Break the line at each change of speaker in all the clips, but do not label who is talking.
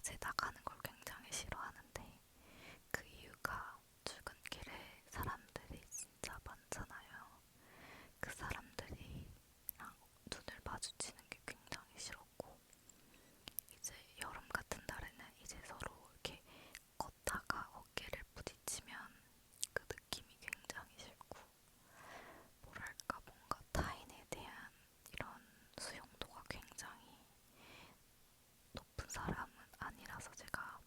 낮에 나가는 걸 굉장히 싫어하는데 그 이유가 출근길에 사람들이 진짜 많잖아요. 그 사람들이랑 눈을 마주치는 게 굉장히 싫었고 이제 여름 같은 날에는 이제 서로 이렇게 걷다가 어깨를 부딪히면 그 느낌이 굉장히 싫고 뭐랄까 뭔가 타인에 대한 이런 수용도가 굉장히 높은 사람은 아니라서 제가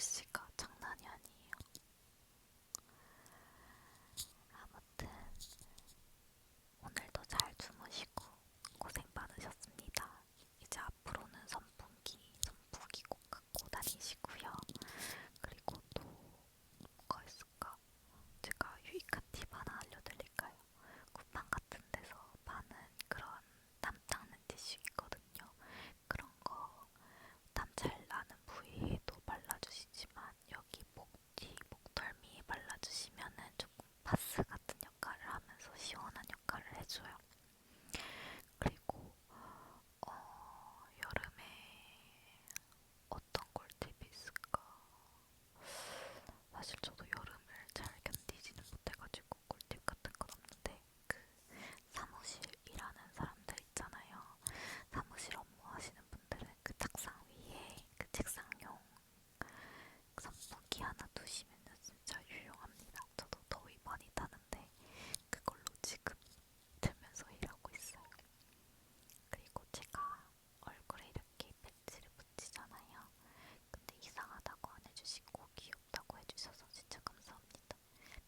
날씨가 장난이 아니에요. 아무튼 오늘도 잘 주무시고 고생 많으셨습니다. 이제 앞으로는 선풍기 꼭 갖고 다니시고요. 그리고 또 뭐가 있을까? 제가 유익한 팁 하나 알려드릴까요? 쿠팡 같은 데서 파는 그런 땀 닦는 티슈 있거든요. 그런 거 땀 잘 나는 부위에도 발라주시지만 여기 목 뒤, 목덜미에 발라주시면은 조금 파스 같은 역할을 하면서 시원한 역할을 해줘요. 그리고 여름에 어떤 꿀팁이 있을까? 사실 저도 여름을 잘 견디지는 못해가지고 꿀팁 같은 건 없는데 그 사무실 일하는 사람들 있잖아요. 사무실 업무하시는 분들은 그 책상 위에 그 책상용 선풍기 하나 두시면 진짜 유용합니다. 저도 더위 많이 타는데 그걸로 지금 들면서 일하고 있어요. 그리고 제가 얼굴에 이렇게 배지를 붙이잖아요. 근데 이상하다고 안 해주시고 귀엽다고 해주셔서 진짜 감사합니다.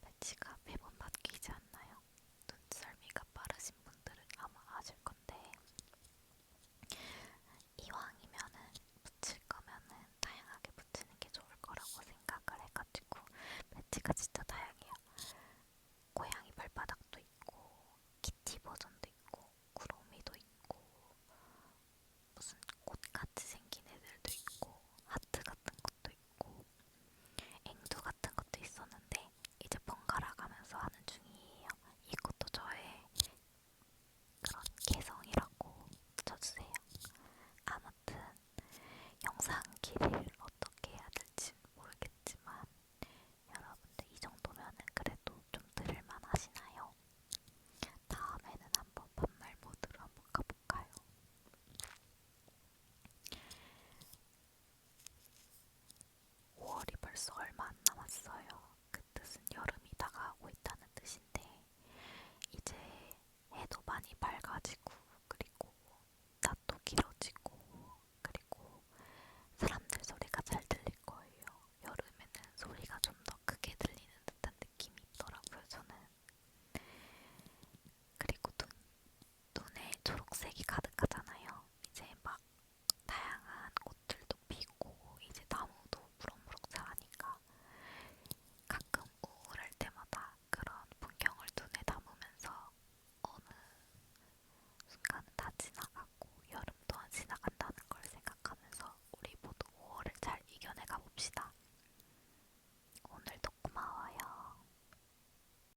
배지가 매번 바뀌지 않나요? 눈썰미가 빠르신 분들은 아마 아실 건데 이왕이면은 붙일 거면은 다양하게 붙이는 게 좋을 거라고 생각을 해가지고 배지가 진짜 다양해요. 고양이 발바닥도 있고 키티 버전도 있고 구름이도 있고 무슨 꽃같이 생긴 애들도 있고 하트 같은 것도 있고 앵두 같은 것도 있었는데 이제 번갈아 가면서 하는 중이에요. 이것도 저의 그런 개성이라고 쳐주세요. 아무튼 영상 길이를 어떻게 해야 될지 모르겠지만 여러분들 이 정도면은 그래도 좀 들을만 하시나요? 다음에는 한번 반말 모드로 한번 가볼까요? 5월이 벌써 얼마 안 남았어요. 그 뜻은 여름이 다가오고 있다는 뜻인데 이제 해도 많이 밝아지고 그리고 낮도 길어지고 그리고 사람들 소리가 잘 들릴 거예요. 여름에는 소리가 좀 더 크게 들리는 듯한 느낌이 있더라고요, 저는. 그리고 눈에 초록색이 가득하잖아요.